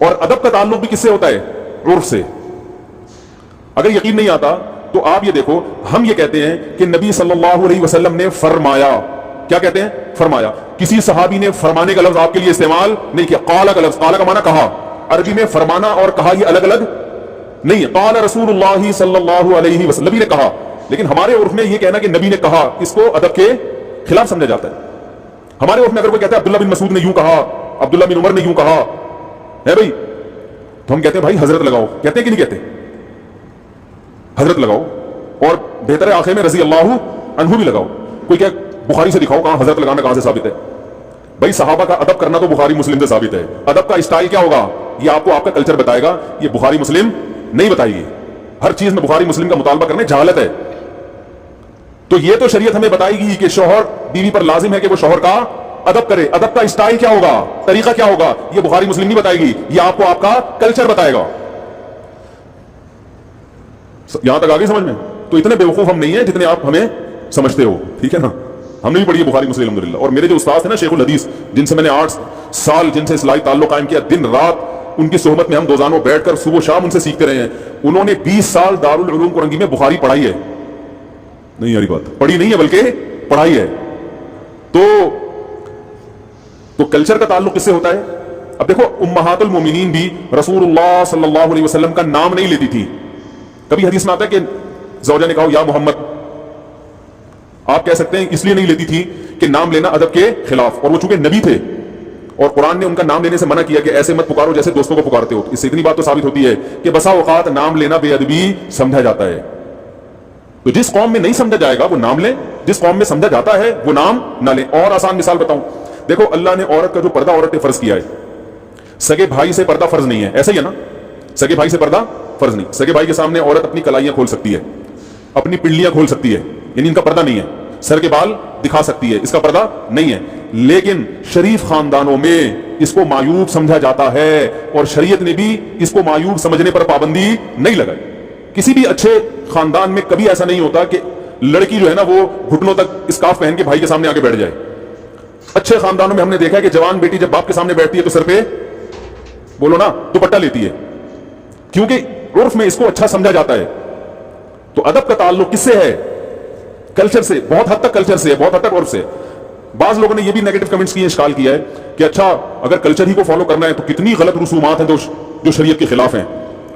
اور ادب کا تعلق بھی کس سے ہوتا ہے؟ عرف سے. اگر یقین نہیں آتا تو آپ یہ دیکھو, ہم یہ کہتے ہیں کہ نبی صلی اللہ علیہ وسلم نے فرمایا. کیا کہتے ہیں؟ فرمایا. کسی صحابی نے فرمانے کا لفظ آپ کے لیے استعمال نہیں کیا. قال کا لفظ, قال کا معنی کہا. عربی میں فرمانا اور کہا یہ الگ الگ نہیں ہے. قال رسول اللہ صلی اللہ علیہ وسلم, نبی نے کہا. لیکن ہمارے عرف میں یہ کہنا کہ نبی نے کہا, اس کو ادب کے خلاف سمجھا جاتا ہے. ہمارے عرف میں اگر کوئی کہتا ہے عبداللہ بن مسعود نے یوں کہا, عبداللہ بن عمر نے یوں کہا ہے بھائی, تو ہم کہتے ہیں بھائی حضرت لگاؤ. کہتے ہیں کہ نہیں کہتے؟ حضرت لگاؤ, اور بہتر ہے آخر میں رضی اللہ عنہ بھی لگاؤ. کوئی کہ بخاری سے دکھاؤ کہاں حضرت لگانا کہاں سے ثابت ہے. بھائی صحابہ کا ادب کرنا تو بخاری مسلم سے ثابت ہے. ادب کا اسٹائل کیا ہوگا یہ آپ کو آپ کا کلچر بتائے گا, یہ بخاری مسلم نہیں بتائے گی. ہر چیز میں بخاری مسلم کا مطالبہ کرنے جہالت ہے. تو یہ تو شریعت ہمیں بتائے گی کہ شوہر بیوی پر لازم ہے کہ وہ شوہر کا ادب کرے. ادب کا اسٹائل کیا ہوگا, طریقہ کیا ہوگا, یہ بخاری مسلم نہیں بتائے گی, یہ آپ کو آپ کا کلچر بتائے گا. یہاں تک آگے سمجھ میں؟ تو اتنے بیوقوف ہم نہیں ہیں جتنے آپ ہمیں سمجھتے ہو, ٹھیک ہے نا. ہم نے بھی پڑھی ہے بخاری مسلم الحمدللہ. اور میرے جو استاد ہیں نا شیخ الحدیث, جن سے میں نے 8 سال جن سے اصلاحی تعلق قائم کیا, دن رات ان کی صحبت میں ہم دوزانوں بیٹھ کر صبح و شام ان سے سیکھتے رہے ہیں. انہوں نے 20 سال دارالعلوم کورنگی میں بخاری پڑھائی ہے. نہیں یاری بات, پڑھی نہیں ہے بلکہ پڑھائی ہے. تو کلچر کا تعلق کس سے ہوتا ہے؟ اب دیکھو امہات المومنین بھی رسول اللہ صلی اللہ علیہ وسلم کا نام نہیں لیتی تھی. کبھی حدیث میں آتا ہے کہ زوجہ نے کہا یا محمد, آپ کہہ سکتے ہیں اس لیے نہیں لیتی تھی کہ نام لینا ادب کے خلاف, اور وہ چونکہ نبی تھے اور قرآن نے ان کا نام لینے سے منع کیا کہ ایسے مت پکارو جیسے دوستوں کو پکارتے ہو. اس سے اتنی بات تو ثابت ہوتی ہے کہ بسا اوقات نام لینا بے ادبی سمجھا جاتا ہے. تو جس قوم میں نہیں سمجھا جائے گا وہ نام لیں, جس قوم میں سمجھا جاتا ہے وہ نام نہ لیں. اور آسان مثال بتاؤں, دیکھو اللہ نے عورت کا جو پردہ عورت نے فرض کیا ہے, سگے بھائی سے پردہ فرض نہیں ہے, ایسا ہی ہے نا. سگے بھائی سے پردہ فرض نہیں. سگے بھائی کے سامنے عورت اپنی کلائیاں کھول سکتی ہے, اپنی پنڈلیاں کھول سکتی ہے, یعنی ان کا پردہ نہیں ہے. سر کے بال دکھا سکتی ہے, اس کا پردہ نہیں ہے. لیکن شریف خاندانوں میں اس کو معیوب سمجھا جاتا ہے, اور شریعت نے بھی اس کو معیوب سمجھنے پر پابندی نہیں لگائی. کسی بھی اچھے خاندان میں کبھی ایسا نہیں ہوتا کہ لڑکی جو ہے نا وہ گھٹنوں تک اسکارف پہن کے بھائی کے سامنے آگے بیٹھ جائے. اچھے خاندانوں میں ہم نے دیکھا ہے کہ جوان بیٹی جب باپ کے سامنے بیٹھتی ہے تو سر پہ بولو نا دوپٹہ لیتی ہے, کیونکہ عرف میں اس کو اچھا سمجھا جاتا ہے. تو ادب کا تعلق کس سے ہے؟ کلچر سے, بہت حد تک کلچر سے ہے, بہت حد تک عرف سے. بعض لوگوں نے یہ بھی نیگیٹو کمنٹس کیے, اشکال کیا ہے کہ اچھا اگر کلچر ہی کو فالو کرنا ہے تو کتنی غلط رسومات ہیں جو شریعت کے خلاف ہیں,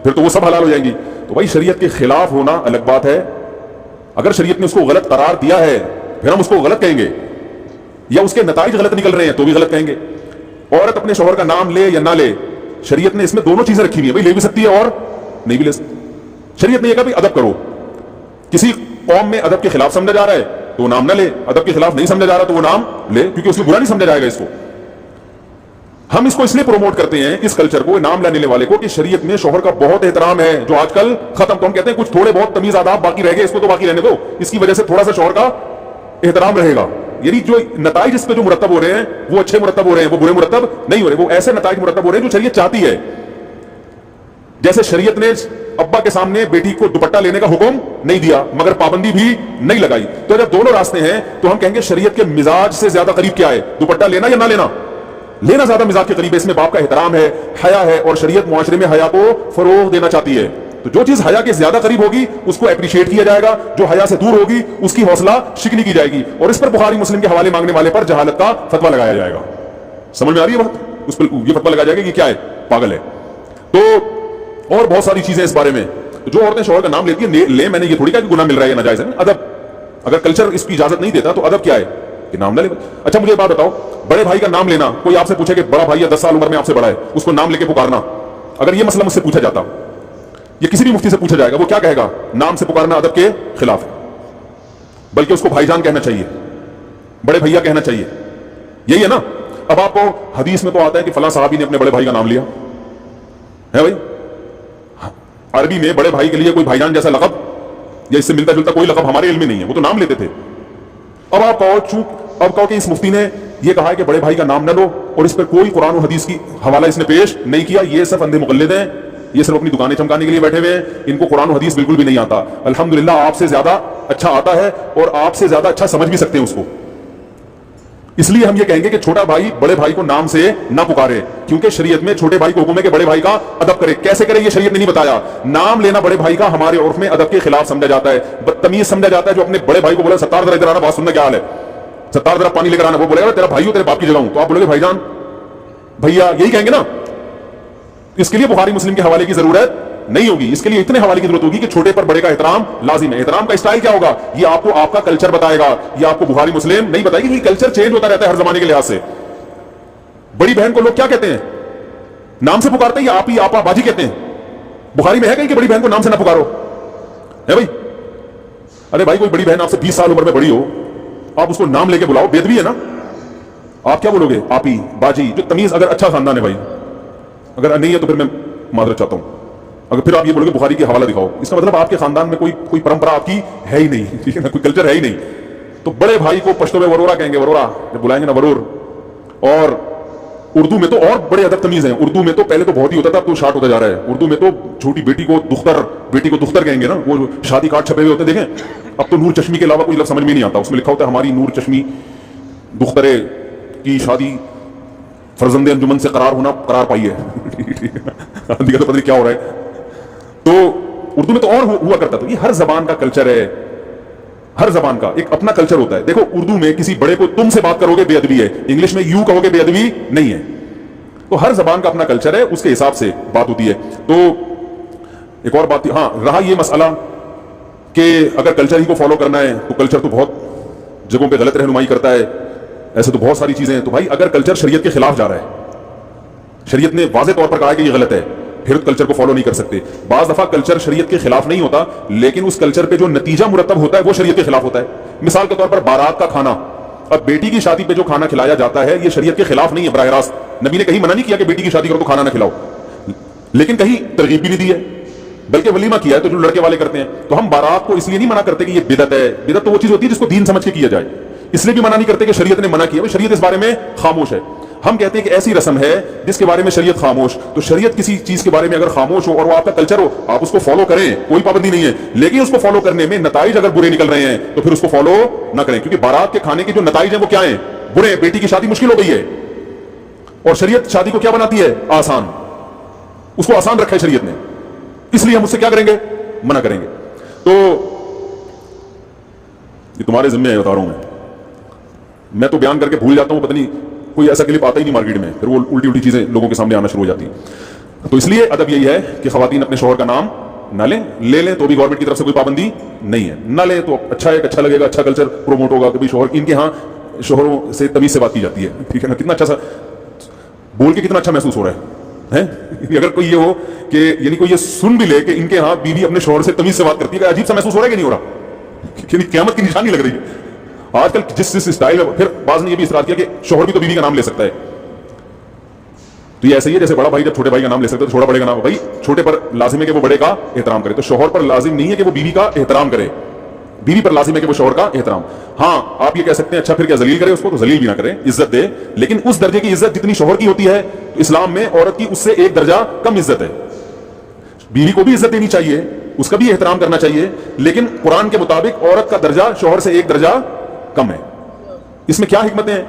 پھر تو وہ سب حلال ہو جائیں گی. تو بھائی شریعت کے خلاف ہونا الگ بات ہے. اگر شریعت نے اس کو غلط قرار دیا ہے پھر ہم اس کو غلط کہیں گے, یا اس کے نتائج غلط نکل رہے ہیں تو بھی غلط کہیں گے. عورت اپنے شوہر کا نام لے یا نہ لے, شریعت نے اس میں دونوں چیزیں رکھی ہوئی ہیں. بھائی لے بھی سکتی ہے اور نہیں بھی لے سکتی. شریعت نے یہ کہا بھائی ادب کرو. کسی قوم میں ادب کے خلاف سمجھا جا رہا ہے تو وہ نام نہ لے, ادب کے خلاف نہیں سمجھا جا رہا تو وہ نام لے, کیونکہ اس میں برا نہیں سمجھا جائے گا. اس کو ہم اس کو اس لیے پروموٹ کرتے ہیں, اس کلچر کو, نام لینے والے کو, کہ شریعت میں شوہر کا بہت احترام ہے جو آج کل ختم. تو ہم کہتے ہیں کچھ تھوڑے بہت تمیز آداب باقی رہ گئے, اس کو تو باقی رہنے دو, اس کی وجہ سے تھوڑا سا شوہر کا احترام رہے گا. یعنی جو نتائج اس پہ جو مرتب ہو رہے ہیں وہ اچھے مرتب ہو رہے ہیں, وہ برے مرتب نہیں ہو رہے. وہ ایسے نتائج مرتب ہو رہے ہیں جو شریعت چاہتی ہے. جیسے شریعت نے ابا کے سامنے بیٹی کو دوپٹہ لینے کا حکم نہیں دیا مگر پابندی بھی نہیں لگائی. تو جب دونوں راستے ہیں تو ہم کہیں گے شریعت کے مزاج سے زیادہ قریب کیا ہے, دوپٹہ لینا یا نہ لینا؟ لینا زیادہ مزاج کے قریب ہے. اس میں باپ کا احترام ہے, حیا ہے, اور شریعت معاشرے میں حیا کو فروغ دینا چاہتی ہے. تو جو چیز حیا کے زیادہ قریب ہوگی اس کو اپریشیٹ کیا جائے گا, جو حیا سے دور ہوگی اس کی حوصلہ شکنی کی جائے گی, اور اس پر بخاری مسلم کے حوالے مانگنے والے پر جہالت کا فتویٰ لگایا جائے گا. سمجھ میں آ رہی ہے بات؟ اس پر یہ فتویٰ لگایا جائے گا کہ کیا ہے, پاگل ہے. تو اور بہت ساری چیزیں اس بارے میں. جو عورتیں شوہر کا نام لیتی ہیں لیں, میں نے یہ تھوڑی کہا کہ گناہ مل رہا ہے یا ناجائز ہے. ادب, اگر کلچر اس کی اجازت نہیں دیتا تو ادب کیا ہے کہ نام نہ لے. اچھا مجھے بات بتاؤ, بڑے بھائی کا نام لینا, کوئی آپ سے پوچھے کہ بڑا بھائی 10 سال عمر میں آپ سے بڑا ہے, اس کو نام لے کے پکارنا, اگر یہ مسئلہ مجھ سے پوچھا جاتا, یہ کسی بھی مفتی سے پوچھا جائے گا, وہ کیا کہے گا؟ نام سے پکارنا ادب کے خلاف ہے, بلکہ اس کو بھائی جان کہنا چاہیے, بڑے بھیا کہنا چاہیے. یہی ہے نا. اب آپ کو حدیث میں تو آتا ہے کہ فلاں صحابی نے اپنے بڑے بھائی کا نام لیا ہے. بھائی عربی میں بڑے بھائی کے لیے کوئی بھائی جان جیسا لقب یا اس سے ملتا جلتا کوئی لقب ہمارے علم میں نہیں ہے, وہ تو نام لیتے تھے. اب آپ کہو کہ اس مفتی نے یہ کہا ہے کہ بڑے بھائی کا نام نہ لو, اور اس پر کوئی قرآن و حدیث کی حوالہ اس نے پیش نہیں کیا. یہ صرف اندھے مقلد ہیں, یہ صرف اپنی دکانیں چمکانے کے لیے بیٹھے ہوئے ہیں, ان کو قرآن و حدیث بالکل بھی نہیں آتا. الحمدللہ آپ سے زیادہ اچھا آتا ہے, اور آپ سے زیادہ اچھا سمجھ بھی سکتے ہیں اس کو. اس لیے ہم یہ کہیں گے کہ چھوٹا بھائی بڑے بھائی کو نام سے نہ پکارے، کیونکہ شریعت میں چھوٹے بھائی کو حکم ہے کہ بڑے بھائی کا ادب کرے. کیسے کرے یہ شریعت نے نہیں بتایا. نام لینا بڑے بھائی کا ہمارے عرف میں ادب کے خلاف سمجھا جاتا ہے، بدتمیز سمجھا جاتا ہے. جو اپنے بڑے بھائی کو بولا ستار ذرا ادھر آنا، بات سننا کیا حال ہے، ستار ذرا پانی لے کر آنا، وہ بولے گا تیرا بھائی ہو، تیرے باپ کی جگہ ہوں، تو آپ بولے گے بھائی جان بھیا، یہی کہیں گے نا. اس کے لیے بخاری مسلم کے حوالے کی ضرورت نہیں ہوگی، اس کے لیے اتنے حوالے کی ضرورت ہوگی کہ چھوٹے پر بڑے کا احترام لازم ہے. احترام کا اسٹائل کیا ہوگا یہ آپ کو آپ کا کلچر بتائے گا، یہ آپ کو بخاری مسلم نہیں بتائے گی، کیونکہ کلچر چینج ہوتا رہتا ہے ہر زمانے کے لحاظ سے. بڑی بہن کو لوگ کیا کہتے ہیں، نام سے پکارتے ہیں یا آپ ہی آپا باجی کہتے ہیں؟ بخاری میں ہے کہیں کہ بڑی بہن کو نام سے نہ پکارو ہے بھائی؟ ارے بھائی کوئی بڑی بہن آپ سے 20 سال عمر میں بڑی ہو، آپ اس کو نام لے کے بلاؤ، بے ادبی ہے نا. آپ کیا بولو گے، آپی باجی، جو تمیز. اگر اچھا خاندان ہے بھائی، اگر نہیں ہے تو پھر میں معذرت چاہتا ہوں. اگر پھر آپ یہ بولو گے بخاری کے حوالہ دکھاؤ، اس کا مطلب آپ کے خاندان میں کوئی پرمپرا آپ کی ہے ہی نہیں، ٹھیک ہے نا، کوئی کلچر ہے ہی نہیں. تو بڑے بھائی کو پشتو میں ورورا کہیں گے، ورورا جب بلائیں گے نا ورور. اور اردو میں تو اور بڑے ادب تمیز ہیں. اردو میں تو پہلے تو بہت ہی ہوتا تھا، اب تو شارٹ ہوتا جا رہا ہے. اردو میں تو چھوٹی بیٹی کو دختر کہیں گے نا، وہ شادی کارڈ چھپے ہوئے ہوتے دیکھیں. اب تو نور چشمی کے علاوہ کوئی لفظ سمجھ میں نہیں آتا. اس میں لکھا ہوتا ہے ہماری نور چشمی دخترے کی شادی فرزند انجمن سے قرار پائی ہے. تو پتہ نہیں کیا ہو رہا ہے. تو اردو میں تو اور ہوا کرتا تھا. یہ ہر زبان کا کلچر ہے، ہر زبان کا ایک اپنا کلچر ہوتا ہے. دیکھو اردو میں کسی بڑے کو تم سے بات کرو گے بے ادبی ہے، انگلش میں یو کہو گے بے ادبی نہیں ہے. تو ہر زبان کا اپنا کلچر ہے، اس کے حساب سے بات ہوتی ہے. تو ایک اور بات ہاں رہا یہ مسئلہ کہ اگر کلچر ہی کو فالو کرنا ہے تو کلچر تو بہت جگہوں پہ غلط رہنمائی کرتا ہے. ایسے تو بہت ساری چیزیں ہیں. تو بھائی اگر کلچر شریعت کے خلاف جا رہا ہے، شریعت نے واضح طور پر کہا ہے کہ یہ غلط ہے، پھر کلچر کو فالو نہیں کر سکتے. بعض دفعہ کلچر شریعت کے خلاف نہیں ہوتا، لیکن اس کلچر پہ جو نتیجہ مرتب ہوتا ہے وہ شریعت کے خلاف ہوتا ہے. مثال کے طور پر بارات کا کھانا، اب بیٹی کی شادی پہ جو کھانا کھلایا جاتا ہے یہ شریعت کے خلاف نہیں ہے براہ راست. نبی نے کہیں منع نہیں کیا کہ بیٹی کی شادی کرو تو کھانا نہ کھلاؤ، لیکن کہیں ترغیب بھی نہیں دی ہے، بلکہ ولیمہ کیا ہے تو جو لڑکے والے کرتے ہیں. تو ہم بارات کو اس لیے نہیں منع کرتے کہ یہ بدعت ہے. بدعت تو وہ چیز ہوتی ہے جس کو دین سمجھ کے کیا جائے، اس لیے بھی منع نہیں کرتے کہ شریعت نے منع کیا. شریعت اس بارے میں خاموش ہے. ہم کہتے ہیں کہ ایسی رسم ہے جس کے بارے میں شریعت خاموش. تو شریعت کسی چیز کے بارے میں اگر خاموش ہو اور وہ آپ کا کلچر ہو، آپ اس کو فالو کریں، کوئی پابندی نہیں ہے. لیکن اس کو فالو کرنے میں نتائج اگر برے نکل رہے ہیں تو پھر اس کو فالو نہ کریں، کیونکہ بارات کے کھانے کے جو نتائج ہیں وہ کیا ہیں، برے. بیٹی کی شادی مشکل ہو گئی ہے اور شریعت شادی کو کیا بناتی ہے، آسان. اس کو آسان رکھا ہے شریعت نے، اس لیے ہم اس سے کیا کریں گے، منع کریں گے. تو یہ تمہارے ذمہ ہے، بتا رہا ہوں میں تو بیان کر کے بھول جاتا ہوں، پتہ نہیں کوئی ایسا کلپ آتا ہی نہیں مارکیٹ میں، پھر وہ الٹی الٹی چیزیں لوگوں کے سامنے آنا شروع ہو جاتی ہیں. تو اس لیے ادب یہی ہے کہ خواتین اپنے شوہر کا نام نہ لیں، لے لیں تو بھی گورنمنٹ کی طرف سے کوئی پابندی نہیں ہے. نہ لیں تو اچھا ہے، اچھا لگے گا، اچھا کلچر پروموٹ ہوگا کہ شوہر ان کے ہاں شوہروں سے تمیز سے بات کی جاتی ہے، ٹھیک ہے نا. کتنا اچھا سا بول کے کتنا اچھا محسوس ہو رہا ہے. اگر کوئی یہ ہو کہ یعنی کوئی یہ سن بھی لے کہ ان کے ہاں بیوی اپنے شوہر سے تمیز سے بات کرتی ہے، عجیب سا محسوس ہو رہا ہے کہ نہیں ہو رہا؟ یعنی قیامت کی نشانی لگ رہی ہے آج کل جس اسٹائل ہے. پھر بعض نے یہ بھی اصرار کیا کہ شوہر بھی تو بیوی کا نام لے سکتا ہے. تو یہ ایسے ہی ہے جیسے بڑا بھائی جب چھوٹے بھائی کا نام لے سکتا ہے تو چھوٹا بڑے کا نام. بھائی چھوٹے پر لازم ہے کہ وہ بڑے کا احترام کرے، تو شوہر پر لازم نہیں ہے کہ وہ بیوی کا احترام کرے. بیوی پر لازم ہے کہ وہ شوہر کا احترام. ہاں آپ یہ کہہ سکتے ہیں اچھا پھر کیا ذلیل کرے اس کو، تو ذلیل بھی نہ کرے، عزت دے. لیکن اس درجے کی عزت جتنی شوہر کی ہوتی ہے تو اسلام میں عورت کی اس سے ایک درجہ کم عزت ہے. بیوی کو بھی عزت دینی چاہیے، اس کا بھی احترام کرنا چاہیے، لیکن قرآن کے مطابق عورت کا درجہ شوہر سے ایک درجہ کم ہے. اس میں کیا حکمتیں ہیں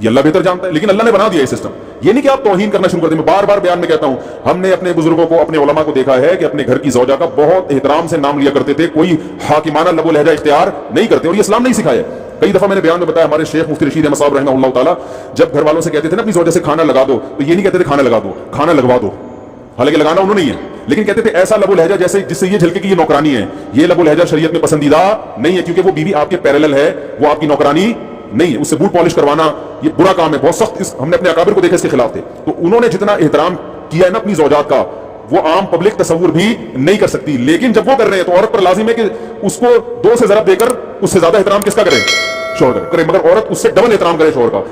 یہ اللہ بہتر جانتا ہے، لیکن اللہ نے بنا دیا یہ سسٹم. یہ نہیں کہ آپ توہین کرنا شروع کر دیں. میں بار بار بیان میں کہتا ہوں، ہم نے اپنے بزرگوں کو، اپنے علماء کو دیکھا ہے کہ اپنے گھر کی زوجہ کا بہت احترام سے نام لیا کرتے تھے، کوئی حاکمانہ لب و لہجہ اختیار نہیں کرتے، اور یہ اسلام نہیں سکھایا. کئی دفعہ میں نے بیان میں بتایا، ہمارے شیخ مفتی رشید احمد صاحب رحمہ اللہ تعالیٰ جب گھر والوں سے کہتے تھے نا اپنی زوجہ سے کھانا لگا دو، تو یہ نہیں کہتے تھے کھانا لگا دو، کھانا لگوا دو. حالانکہ لگانا انہوں نے نہیں ہے، لیکن کہتے تھے ایسا لب و لہجہ جیسے جس سے یہ جھلکے کہ یہ نوکرانی ہے. یہ لب و لہجہ شریعت میں پسندیدہ نہیں ہے، کیونکہ وہ بیوی آپ کے پیرالل ہے، وہ آپ کی نوکرانی نہیں ہے. اس سے بوٹ پالش کروانا یہ برا کام ہے، بہت سخت. ہم نے اپنے اکابر کو دیکھا اس کے خلاف تھے. تو انہوں نے جتنا احترام کیا ہے نا اپنی زوجات کا، وہ عام پبلک تصور بھی نہیں کر سکتی. لیکن جب وہ کر رہے ہیں تو عورت پر لازم ہے کہ اس کو 2 سے ضرب دے کر اس سے زیادہ احترام کس کا کرے، شوہر کرے. مگر عورت اس سے ڈبل احترام کرے شوہر کا.